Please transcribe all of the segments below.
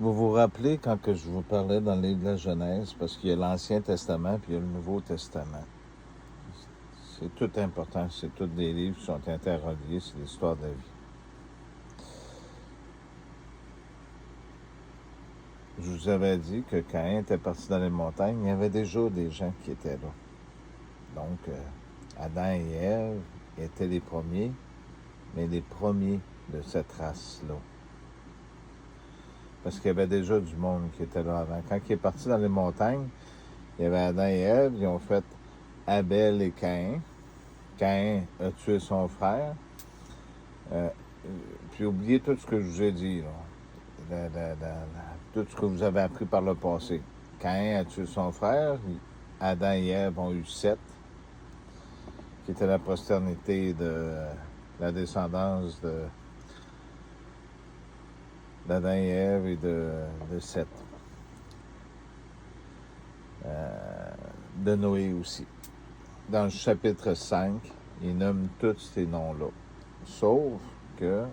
Vous vous rappelez quand que je vous parlais dans le livre de la Genèse, parce qu'il y a l'Ancien Testament puis il y a le Nouveau Testament. C'est tout important, c'est tous des livres qui sont interreliés, c'est l'histoire de la vie. Je vous avais dit que quand Caïn était parti dans les montagnes, il y avait déjà des gens qui étaient là. Donc, Adam et Ève étaient les premiers, mais les premiers de cette race-là. Parce qu'il y avait déjà du monde qui était là avant. Quand il est parti dans les montagnes, il y avait Adam et Ève, ils ont fait Abel et Caïn. Caïn a tué son frère. Puis oubliez tout ce que je vous ai dit, là. Tout ce que vous avez appris par le passé. Caïn a tué son frère. Adam et Ève ont eu Seth, qui était la postérité de la descendance d'Adam et Ève et de Seth. De Noé aussi. Dans le chapitre 5, il nomme tous ces noms-là. Sauf que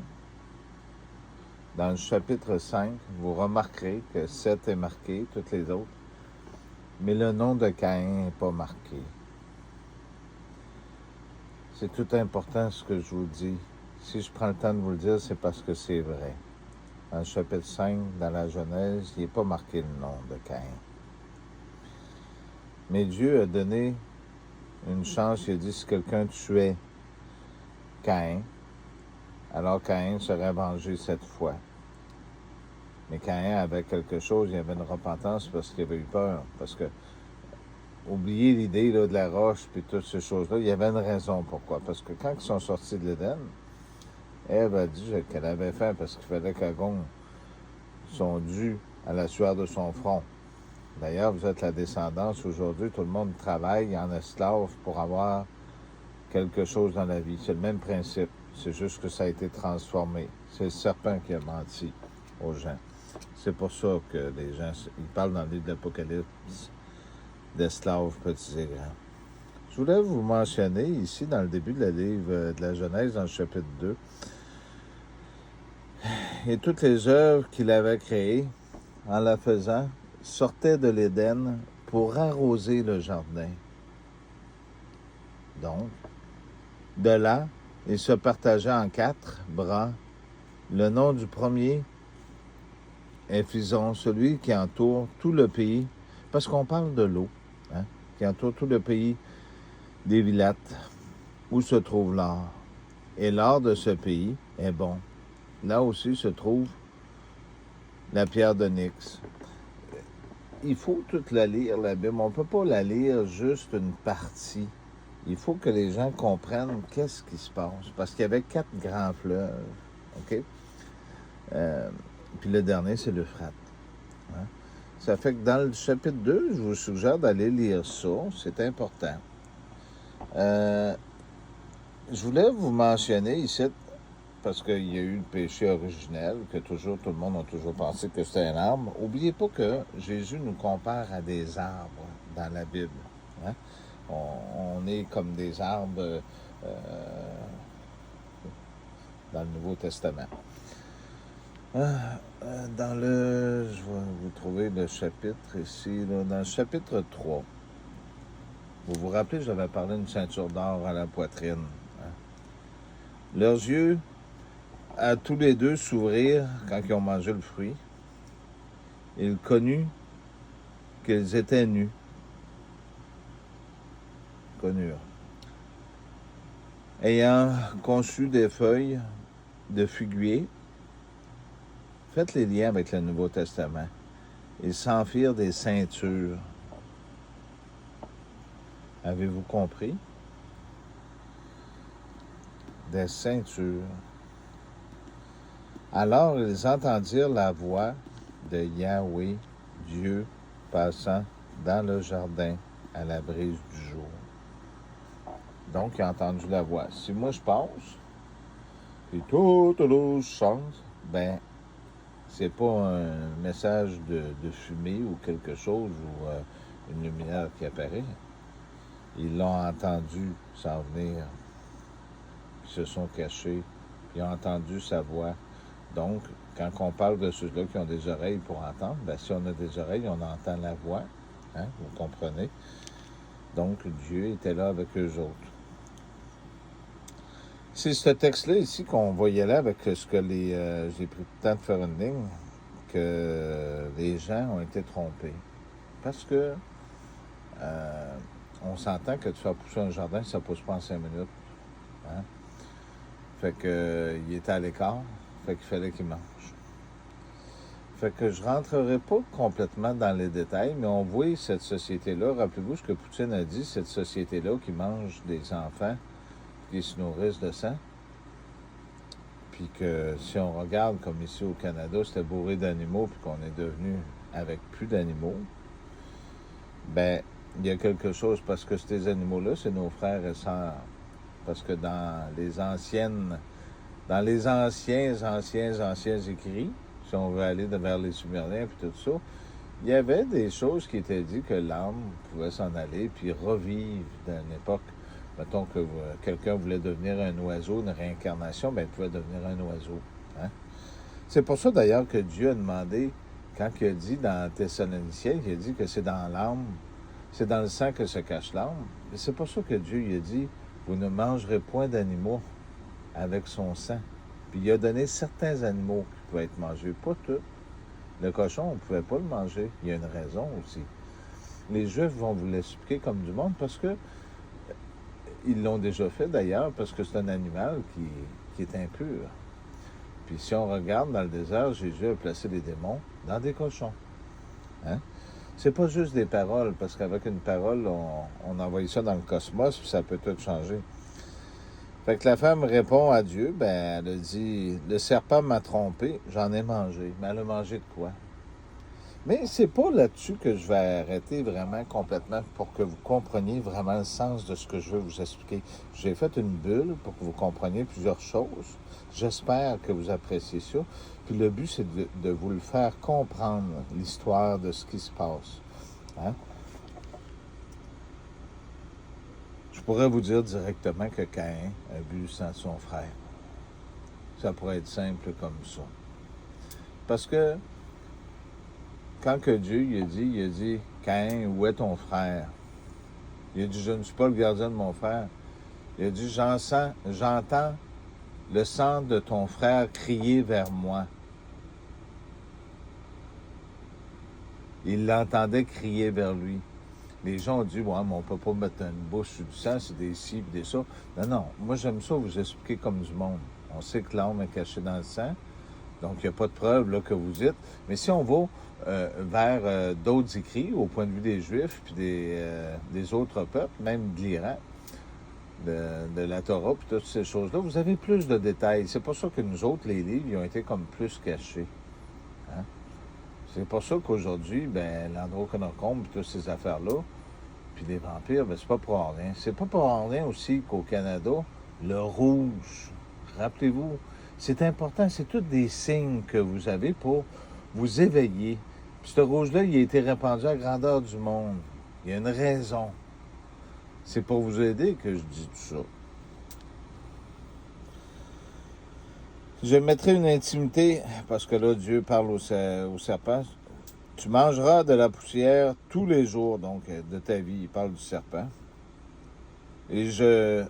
dans le chapitre 5, vous remarquerez que Seth est marqué, toutes les autres, mais le nom de Caïn n'est pas marqué. C'est tout important ce que je vous dis. Si je prends le temps de vous le dire, c'est parce que c'est vrai. Dans le chapitre 5, dans la Genèse, il n'est pas marqué le nom de Caïn. Mais Dieu a donné une chance, il a dit si quelqu'un tuait Caïn, alors Caïn serait vengé 7 fois. Mais Caïn avait quelque chose, il y avait une repentance parce qu'il avait eu peur. Parce que, oubliez l'idée là, de la roche puis toutes ces choses-là, il y avait une raison pourquoi. Parce que quand ils sont sortis de l'Éden, Ève a dit qu'elle avait faim parce qu'il fallait qu'elle gagne son dû à la sueur de son front. D'ailleurs, vous êtes la descendance. Aujourd'hui, tout le monde travaille en esclave pour avoir quelque chose dans la vie. C'est le même principe. C'est juste que ça a été transformé. C'est le serpent qui a menti aux gens. C'est pour ça que les gens, ils parlent dans le livre de l'Apocalypse d'esclaves petits et grands. Je voulais vous mentionner ici, dans le début de la livre de la Genèse, dans le chapitre 2, et toutes les œuvres qu'il avait créées, en la faisant, sortaient de l'Éden pour arroser le jardin. Donc, de là, il se partageait en 4 bras. Le nom du premier est Phison, celui qui entoure tout le pays, parce qu'on parle de l'eau, hein, qui entoure tout le pays d'Évilath, où se trouve l'or. Et l'or de ce pays est bon. Là aussi se trouve la pierre d'onyx. Il faut toute la lire, la Bible. On ne peut pas la lire juste une partie. Il faut que les gens comprennent qu'est-ce qui se passe. Parce qu'il y avait 4 grands fleuves. OK? Puis le dernier, c'est l'Euphrate. Hein? Ça fait que dans le chapitre 2, je vous suggère d'aller lire ça. C'est important. Je voulais vous mentionner ici, parce qu'il y a eu le péché originel, que toujours tout le monde a toujours pensé que c'était un arbre. N'oubliez pas que Jésus nous compare à des arbres dans la Bible. Hein? On est comme des arbres dans le Nouveau Testament. Je vais vous trouver le chapitre ici, là, dans le chapitre 3. Vous vous rappelez, j'avais parlé d'une ceinture d'or à la poitrine. Hein? Leurs yeux, à tous les deux, s'ouvrirent quand ils ont mangé le fruit. Ils connurent qu'ils étaient nus. Ayant conçu des feuilles de figuier, faites les liens avec le Nouveau Testament. Ils s'en firent des ceintures. Avez-vous compris? Des ceintures. Alors ils entendirent la voix de Yahweh, Dieu, passant dans le jardin à la brise du jour. Donc, il a entendu la voix. Si moi je passe, et toute l'eau chante, ben, c'est pas un message de fumée ou quelque chose ou une lumière qui apparaît. Ils l'ont entendu s'en venir. Ils se sont cachés. Ils ont entendu sa voix. Donc, quand on parle de ceux-là qui ont des oreilles pour entendre, bien, si on a des oreilles, on entend la voix, hein, vous comprenez. Donc, Dieu était là avec eux autres. C'est ce texte-là ici qu'on va y aller avec ce que j'ai pris le temps de faire une ligne, que les gens ont été trompés. Parce que on s'entend que de faire pousser un jardin, ça ne pousse pas en 5 minutes. Hein? Fait que il était à l'écart, fait qu'il fallait qu'il mange. Fait que je rentrerai pas complètement dans les détails, mais on voit cette société-là, rappelez-vous ce que Poutine a dit, cette société-là qui mange des enfants, qui se nourrissent de sang, puis que si on regarde comme ici au Canada, c'était bourré d'animaux, puis qu'on est devenu avec plus d'animaux, ben il y a quelque chose, parce que ces animaux-là, c'est nos frères et sœurs. Parce que dans les anciens écrits, si on veut aller vers les Sumériens et tout ça, il y avait des choses qui étaient dites que l'âme pouvait s'en aller puis revivre dans une époque. Mettons que quelqu'un voulait devenir un oiseau, une réincarnation, bien, il pouvait devenir un oiseau. Hein? C'est pour ça d'ailleurs que Dieu a demandé, quand il a dit dans Thessaloniciens, il a dit que c'est dans l'âme, c'est dans le sang que se cache l'âme. Mais c'est pour ça que Dieu il a dit, vous ne mangerez point d'animaux avec son sang. Puis il a donné certains animaux qui pouvaient être mangés, pas tous. Le cochon, on ne pouvait pas le manger. Il y a une raison aussi. Les Juifs vont vous l'expliquer comme du monde parce que ils l'ont déjà fait d'ailleurs, parce que c'est un animal qui est impur. Puis si on regarde dans le désert, Jésus a placé les démons dans des cochons. Hein? C'est pas juste des paroles, parce qu'avec une parole, on envoie ça dans le cosmos, puis ça peut tout changer. Fait que la femme répond à Dieu, ben elle a dit, le serpent m'a trompé, j'en ai mangé. Mais elle a mangé de quoi? Mais c'est pas là-dessus que je vais arrêter vraiment complètement pour que vous compreniez vraiment le sens de ce que je veux vous expliquer. J'ai fait une bulle pour que vous compreniez plusieurs choses. J'espère que vous appréciez ça. Puis le but, c'est de vous le faire comprendre, l'histoire de ce qui se passe. Hein? Je pourrais vous dire directement que Caïn a bu le sang de son frère. Ça pourrait être simple comme ça. Parce que quand que Dieu il a dit, Caïn, où est ton frère? Il a dit, je ne suis pas le gardien de mon frère. Il a dit, j'entends le sang de ton frère crier vers moi. Il l'entendait crier vers lui. Les gens ont dit, ouais, mais on ne peut pas mettre une bouche sur du sang, c'est des ci et des ça. Non, non, moi j'aime ça vous expliquer comme du monde. On sait que l'âme est cachée dans le sang, donc il n'y a pas de preuve là, que vous dites. Mais si on va vers d'autres écrits, au point de vue des Juifs, puis des autres peuples, même de l'Iran, de la Torah, puis toutes ces choses-là, vous avez plus de détails. C'est pour ça que nous autres, les livres, ils ont été comme plus cachés. Hein? C'est pour ça qu'aujourd'hui, ben, l'Androchénocombe, puis toutes ces affaires-là, puis des vampires, ben, c'est pas pour rien. C'est pas pour rien aussi qu'au Canada, le rouge, rappelez-vous, c'est important, c'est tous des signes que vous avez pour vous éveiller. Puis ce rouge-là, il a été répandu à la grandeur du monde. Il y a une raison. C'est pour vous aider que je dis tout ça. Je mettrai une intimité, parce que là, Dieu parle au serpent. Tu mangeras de la poussière tous les jours, donc, de ta vie. Il parle du serpent. Et je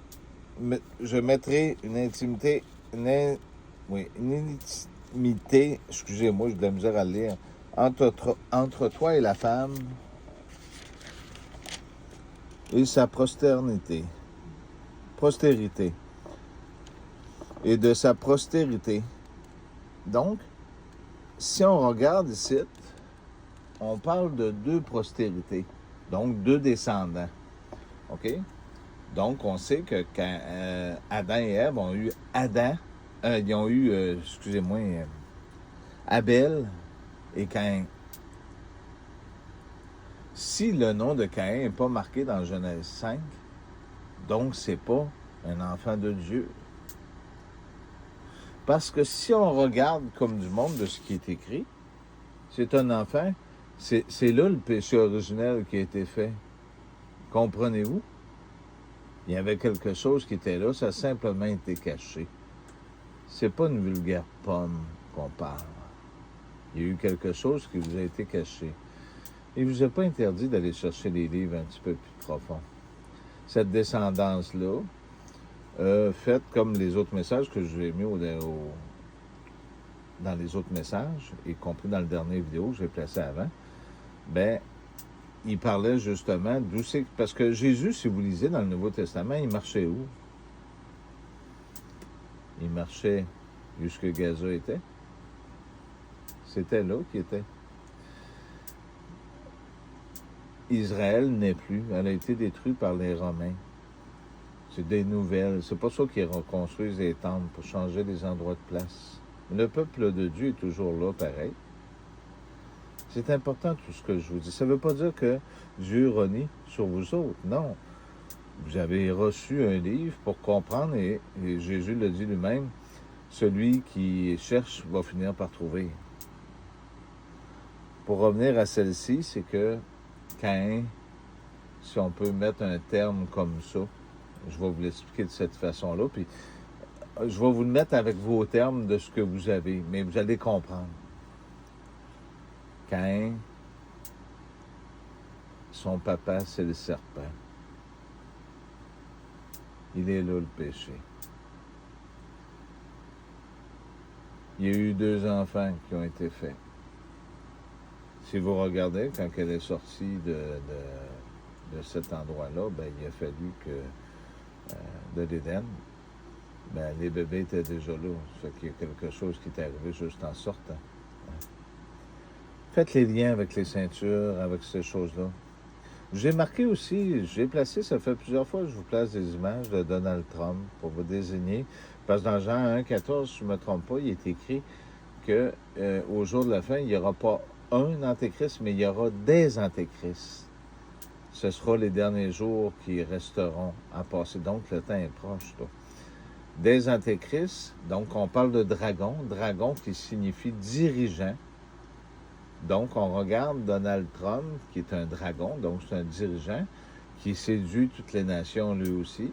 mettrai une intimité, une intimité, excusez-moi, j'ai de la misère à le lire, entre toi et la femme et sa postérité. Et de sa postérité. Donc, si on regarde ici, on parle de 2 postérités, donc 2 descendants. OK? Donc, on sait que quand Adam et Ève ont eu Abel et Caïn. Si le nom de Caïn n'est pas marqué dans Genèse 5, donc c'est pas un enfant de Dieu. Parce que si on regarde comme du monde de ce qui est écrit, c'est un enfant, c'est là le péché originel qui a été fait. Comprenez-vous? Il y avait quelque chose qui était là, ça a simplement été caché. C'est pas une vulgaire pomme. qu'on parle. Il y a eu quelque chose qui vous a été caché. Il ne vous a pas interdit d'aller chercher les livres un petit peu plus profonds. Cette descendance-là, faites comme les autres messages que je vous ai mis dans les autres messages, y compris dans le dernier vidéo que j'ai placé avant, ben, il parlait justement d'où c'est... Parce que Jésus, si vous lisez dans le Nouveau Testament, il marchait où? Il marchait jusque Gaza était. C'était là qu'il était. Israël n'est plus. Elle a été détruite par les Romains. C'est des nouvelles. C'est pas ça qu'ils reconstruisent des temples pour changer les endroits de place. Le peuple de Dieu est toujours là, pareil. C'est important tout ce que je vous dis. Ça ne veut pas dire que Dieu renie sur vous autres. Non. Vous avez reçu un livre pour comprendre, et Jésus le dit lui-même, celui qui cherche va finir par trouver. Pour revenir à celle-ci, c'est que Caïn, si on peut mettre un terme comme ça, je vais vous l'expliquer de cette façon-là, puis je vais vous le mettre avec vos termes de ce que vous avez, mais vous allez comprendre. Caïn, son papa, c'est le serpent. Il est là, le péché. Il y a eu 2 enfants qui ont été faits. Si vous regardez, quand elle est sortie de cet endroit-là, ben, il a fallu que, de l'Éden, ben, les bébés étaient déjà là. Ça fait qu'il y a quelque chose qui est arrivé juste en sortant. Faites les liens avec les ceintures, avec ces choses-là. J'ai marqué aussi, j'ai placé, ça fait plusieurs fois que je vous place des images de Donald Trump pour vous désigner. Parce que dans Jean 1,14, si je ne me trompe pas, il est écrit qu'au jour de la fin, il n'y aura pas un antéchrist, mais il y aura des antéchrists. Ce sera les derniers jours qui resteront à passer. Donc, le temps est proche, là. Des antéchrists, donc on parle de dragon qui signifie dirigeant. Donc, on regarde Donald Trump, qui est un dragon, donc c'est un dirigeant, qui séduit toutes les nations lui aussi.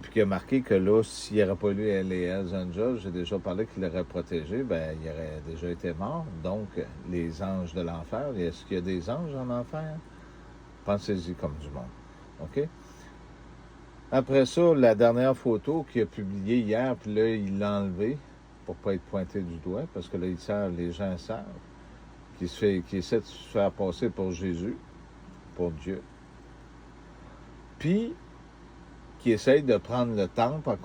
Puis qui a marqué que là, s'il n'aurait pas lu les Hells Angels, j'ai déjà parlé qu'il l'aurait protégé, ben il aurait déjà été mort. Donc, les anges de l'enfer, est-ce qu'il y a des anges en enfer? Pensez-y comme du monde. OK? Après ça, la dernière photo qu'il a publiée hier, puis là, il l'a enlevée pour ne pas être pointé du doigt, parce que là, les gens savent qu'il essaie de se faire passer pour Jésus, pour Dieu. Puis, qui essaye de prendre le temple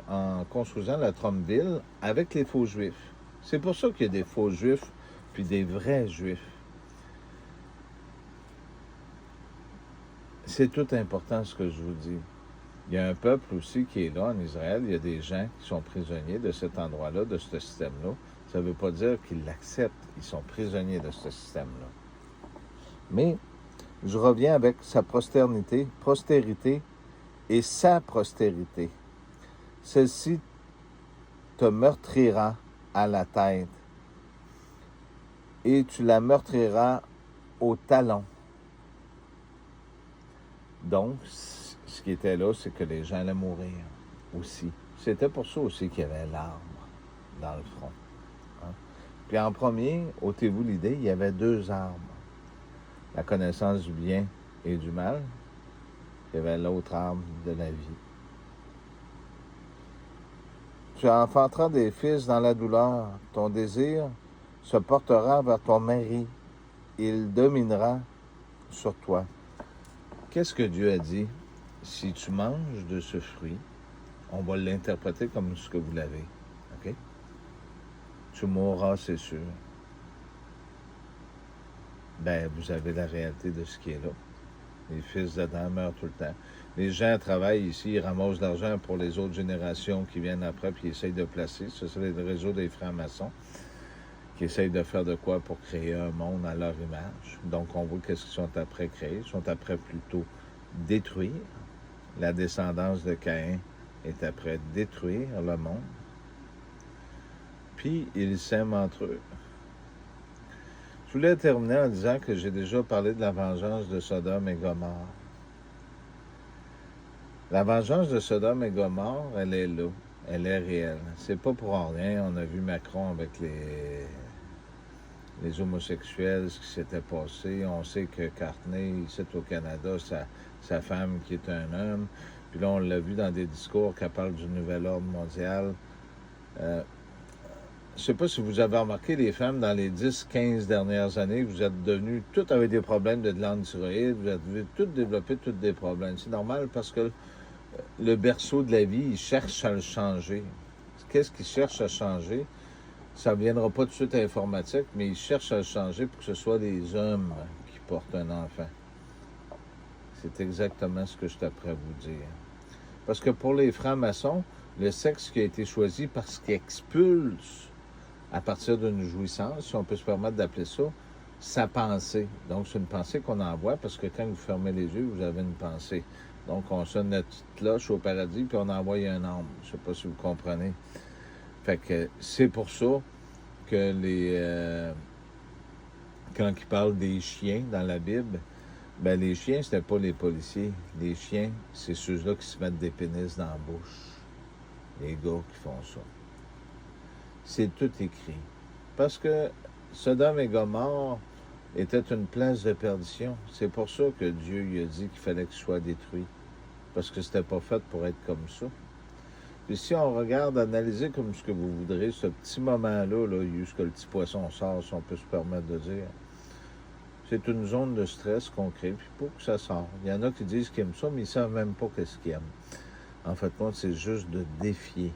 en construisant la Trumpville avec les faux juifs. C'est pour ça qu'il y a des faux juifs puis des vrais juifs. C'est tout important ce que je vous dis. Il y a un peuple aussi qui est là en Israël. Il y a des gens qui sont prisonniers de cet endroit-là, de ce système-là. Ça ne veut pas dire qu'ils l'acceptent. Ils sont prisonniers de ce système-là. Mais je reviens avec sa postérité et sa postérité. Celle-ci te meurtrira à la tête et tu la meurtriras au talon. Donc, ce qui était là, c'est que les gens allaient mourir aussi. C'était pour ça aussi qu'il y avait l'arbre dans le front. Hein? Puis en premier, ôtez-vous l'idée, il y avait 2 arbres. La connaissance du bien et du mal. Il y avait l'autre arbre de la vie. Tu enfanteras des fils dans la douleur. Ton désir se portera vers ton mari. Il dominera sur toi. Qu'est-ce que Dieu a dit? Si tu manges de ce fruit, on va l'interpréter comme ce que vous l'avez. OK? Tu mourras, c'est sûr. Ben, vous avez la réalité de ce qui est là. Les fils d'Adam meurent tout le temps. Les gens travaillent ici, ils ramassent de l'argent pour les autres générations qui viennent après, puis ils essayent de placer. Ce sont les réseaux des francs-maçons qui essayent de faire de quoi pour créer un monde à leur image. Donc, on voit qu'est-ce qu'ils sont après créer. Ils sont après plutôt détruire. La descendance de Caïn est après détruire le monde. Puis, ils s'aiment entre eux. Je voulais terminer en disant que j'ai déjà parlé de la vengeance de Sodome et Gomorrhe. La vengeance de Sodome et Gomorrhe, elle est là. Elle est réelle. C'est pas pour rien. On a vu Macron avec les homosexuels, ce qui s'était passé. On sait que Cartney, ici au Canada, sa femme qui est un homme. Puis là, on l'a vu dans des discours qu'elle parle du nouvel ordre mondial. Je ne sais pas si vous avez remarqué, les femmes, dans les 10-15 dernières années, vous êtes devenues toutes avec des problèmes de glande thyroïde, vous avez toutes développé toutes des problèmes. C'est normal parce que le berceau de la vie, il cherche à le changer. Qu'est-ce qu'il cherche à changer? Ça ne viendra pas tout de suite à l'informatique, mais il cherche à le changer pour que ce soit des hommes qui portent un enfant. C'est exactement ce que je suis prêt à vous dire. Parce que pour les francs-maçons, le sexe qui a été choisi parce qu'il expulse à partir d'une jouissance, si on peut se permettre d'appeler ça, sa pensée. Donc, c'est une pensée qu'on envoie parce que quand vous fermez les yeux, vous avez une pensée. Donc, on sonne notre petite cloche au paradis puis on envoie un âme. Je ne sais pas si vous comprenez. Fait que c'est pour ça que quand ils parlent des chiens dans la Bible, ben les chiens, c'était pas les policiers. Les chiens, c'est ceux-là qui se mettent des pénis dans la bouche. Les gars qui font ça. C'est tout écrit. Parce que Sodome et Gomorrhe était une place de perdition. C'est pour ça que Dieu lui a dit qu'il fallait qu'il soit détruit. Parce que c'était pas fait pour être comme ça. Puis si on regarde, analyser comme ce que vous voudrez, ce petit moment-là, là, jusqu'à le petit poisson sort, si on peut se permettre de dire, c'est une zone de stress qu'on crée, puis pour que ça sorte. Il y en a qui disent qu'ils aiment ça, mais ils ne savent même pas qu'est-ce qu'ils aiment. En fait, c'est juste de défier.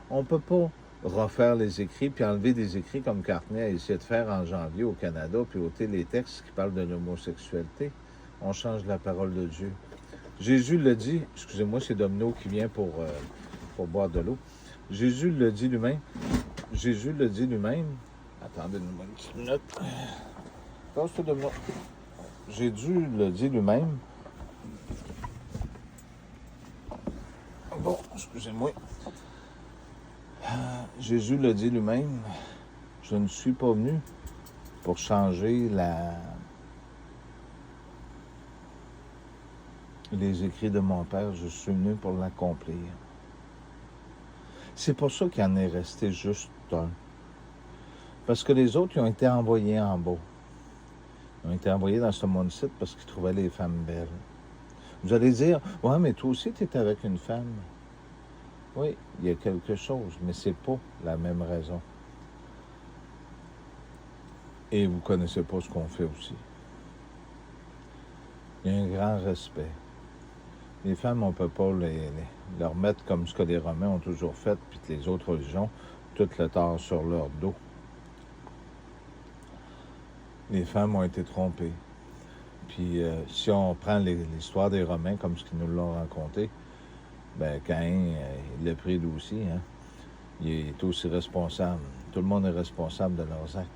On ne peut pas refaire les écrits, puis enlever des écrits comme Cartney a essayé de faire en janvier au Canada, puis ôter les textes qui parlent de l'homosexualité. On change la parole de Dieu. Jésus le dit, excusez-moi, c'est Domino qui vient pour boire de l'eau. Jésus le dit lui-même. Attendez-moi une petite minute. Passe-toi, Domino. Jésus le dit lui-même. Bon, excusez-moi. Jésus le dit lui-même. Je ne suis pas venu pour changer les écrits de mon Père, je suis venu pour l'accomplir. C'est pour ça qu'il en est resté juste un. Parce que les autres, ils ont été envoyés en bas. Ils ont été envoyés dans ce monde-ci parce qu'ils trouvaient les femmes belles. Vous allez dire, « Ouais, mais toi aussi, tu es avec une femme. » Oui, il y a quelque chose, mais c'est pas la même raison. Et vous ne connaissez pas ce qu'on fait aussi. Il y a un grand respect. Les femmes, on ne peut pas leur mettre comme ce que les Romains ont toujours fait, puis que les autres religions, tout le tort sur leur dos. Les femmes ont été trompées. Puis si on prend l'histoire des Romains comme ce qu'ils nous l'ont raconté, ben Caïn, il l'a pris lui aussi, hein? Il est aussi responsable. Tout le monde est responsable de leurs actes.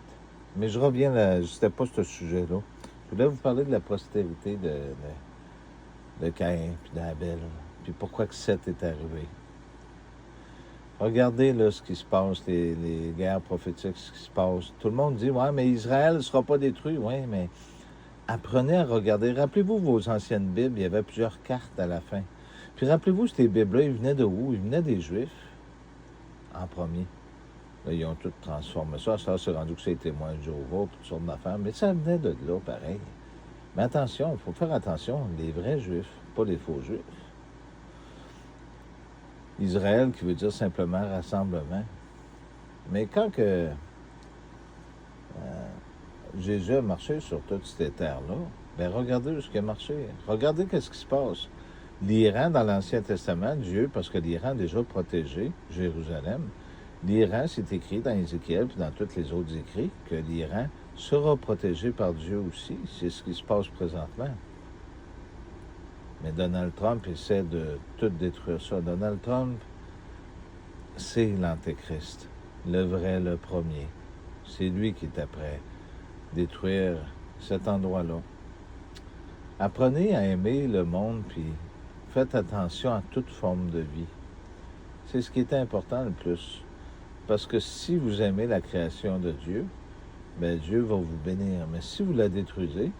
Mais je reviens là, c'était pas ce sujet-là. Je voulais vous parler de la postérité de Caïn puis d'Abel, puis pourquoi que Seth est arrivé. Regardez là ce qui se passe, les guerres prophétiques, ce qui se passe. Tout le monde dit, ouais, mais Israël ne sera pas détruit. Oui, mais apprenez à regarder. Rappelez-vous vos anciennes Bibles, il y avait plusieurs cartes à la fin. Puis rappelez-vous, ces Bibles-là, ils venaient de où? Ils venaient des Juifs, en premier. Là, ils ont tout transformé ça. Ça, c'est rendu que c'est témoin de Jéhovah, toutes sortes d'affaires. Mais ça venait de là, pareil. Mais attention, il faut faire attention, les vrais Juifs, pas les faux Juifs. Israël, qui veut dire simplement rassemblement. Mais quand que Jésus a marché sur toute cette terre-là, bien regardez ce qui a marché. Regardez qu'est-ce qui se passe. L'Iran, dans l'Ancien Testament, Dieu, parce que l'Iran a déjà protégé Jérusalem, l'Iran, c'est écrit dans Ézéchiel et dans tous les autres écrits que l'Iran sera protégé par Dieu aussi. C'est ce qui se passe présentement. Mais Donald Trump essaie de tout détruire ça. Donald Trump, c'est l'Antéchrist, le vrai, le premier. C'est lui qui est après détruire cet endroit-là. Apprenez à aimer le monde, puis faites attention à toute forme de vie. C'est ce qui est important le plus. Parce que si vous aimez la création de Dieu, bien Dieu va vous bénir. Mais si vous la détruisez,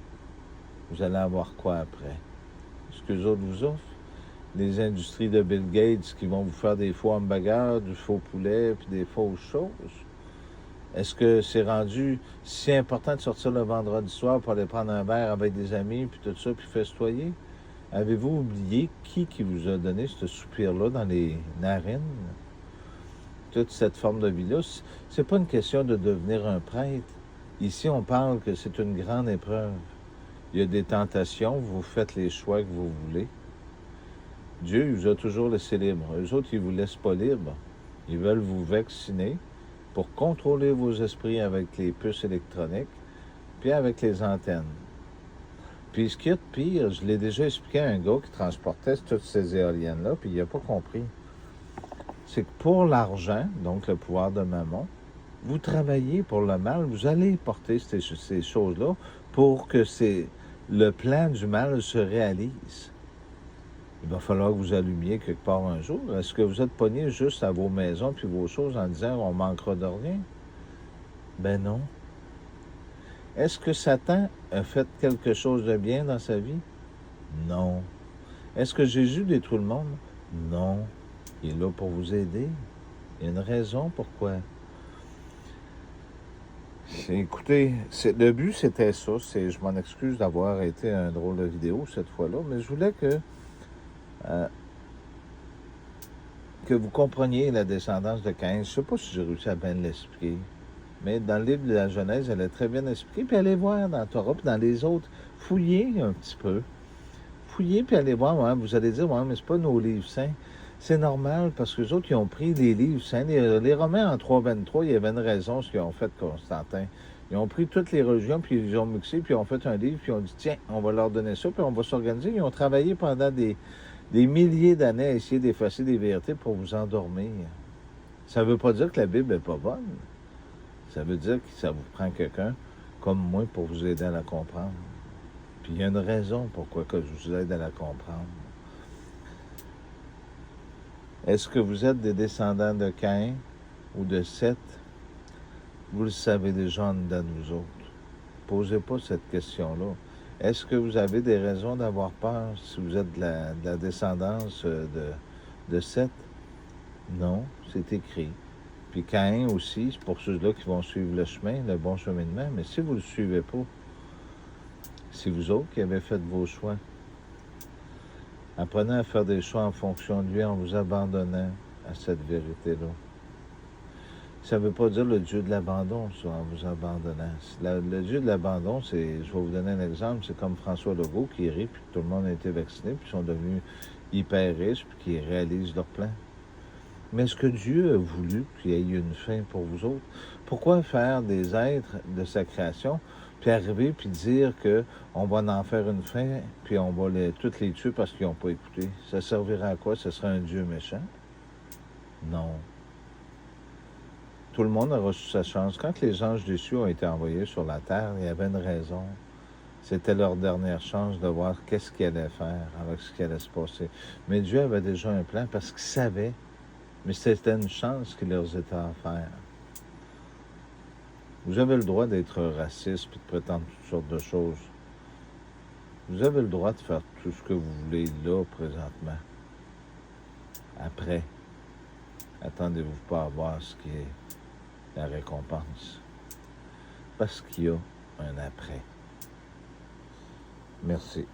vous allez avoir quoi après? Ce que les autres vous offrent? les industries de Bill Gates qui vont vous faire des faux hamburgers, du faux poulet, puis des fausses choses? Est-ce que c'est rendu si important de sortir le vendredi soir pour aller prendre un verre avec des amis, puis tout ça, puis festoyer? Avez-vous oublié qui vous a donné ce soupir-là dans les narines? Toute cette forme de vie-là, c'est pas une question de devenir un prêtre. Ici, on parle que c'est une grande épreuve. Il y a des tentations, vous faites les choix que vous voulez. Dieu vous a toujours laissé libre. Eux autres, ils ne vous laissent pas libre. Ils veulent vous vacciner pour contrôler vos esprits avec les puces électroniques, puis avec les antennes. Puis ce qu'il y a de pire, je l'ai déjà expliqué à un gars qui transportait toutes ces éoliennes-là, puis il n'a pas compris. C'est que pour l'argent, donc le pouvoir de mammon, vous travaillez pour le mal, vous allez porter ces choses-là pour que le plan du mal se réalise. Il va falloir que vous allumiez quelque part un jour. Est-ce que vous êtes pogné juste à vos maisons puis vos choses en disant on manquera de rien? Ben non. Est-ce que Satan a fait quelque chose de bien dans sa vie? Non. Est-ce que Jésus détruit le monde? Non. Il est là pour vous aider. Il y a une raison pourquoi. Écoutez, le but c'était ça. Je m'en excuse d'avoir été un drôle de vidéo cette fois-là, mais je voulais que vous compreniez la descendance de Caïn. Je ne sais pas si j'ai réussi à bien l'expliquer, mais dans le livre de la Genèse, elle est très bien expliquée. Puis allez voir dans Torah, puis dans les autres, fouillez un petit peu. Fouillez, puis allez voir. Ouais, vous allez dire, ouais, mais c'est pas nos livres saints. C'est normal, parce que les autres, ils ont pris les livres saints. Les Romains, en 323, il y avait une raison, ce qu'ils ont fait, Constantin. Ils ont pris toutes les religions, puis ils ont mixé, puis ils ont fait un livre, puis ils ont dit, tiens, on va leur donner ça, puis on va s'organiser. Ils ont travaillé pendant des milliers d'années à essayer d'effacer des vérités pour vous endormir. Ça ne veut pas dire que la Bible n'est pas bonne. Ça veut dire que ça vous prend quelqu'un comme moi pour vous aider à la comprendre. Puis il y a une raison pourquoi que je vous aide à la comprendre. Est-ce que vous êtes des descendants de Caïn ou de Seth? Vous le savez déjà en dedans de vous autres. Posez pas cette question-là. Est-ce que vous avez des raisons d'avoir peur si vous êtes de la descendance de Seth? Non, c'est écrit. Puis Caïn aussi, c'est pour ceux-là qui vont suivre le chemin, le bon cheminement. Mais si vous ne le suivez pas, c'est vous autres qui avez fait vos choix. Apprenez à faire des choix en fonction de lui, en vous abandonnant à cette vérité-là. Ça ne veut pas dire le Dieu de l'abandon, ça, en vous abandonnant. Le Dieu de l'abandon, je vais vous donner un exemple, c'est comme François Legault qui rit, puis tout le monde a été vacciné, puis ils sont devenus hyper riches, puis qui réalisent leur plan. Mais est-ce que Dieu a voulu qu'il y ait une fin pour vous autres? Pourquoi faire des êtres de sa création, puis arriver, puis dire qu'on va en faire une fin, puis on va toutes les tuer parce qu'ils n'ont pas écouté? Ça servira à quoi? Ce serait un Dieu méchant? Non. Tout le monde a reçu sa chance. Quand les anges déçus ont été envoyés sur la terre, il y avait une raison. C'était leur dernière chance de voir qu'est-ce qu'ils allaient faire avec ce qui allait se passer. Mais Dieu avait déjà un plan parce qu'il savait. Mais c'était une chance qui leur était offerte. Vous avez le droit d'être raciste et de prétendre toutes sortes de choses. Vous avez le droit de faire tout ce que vous voulez là, présentement. Après, attendez-vous pas à voir ce qui est la récompense. Parce qu'il y a un après. Merci.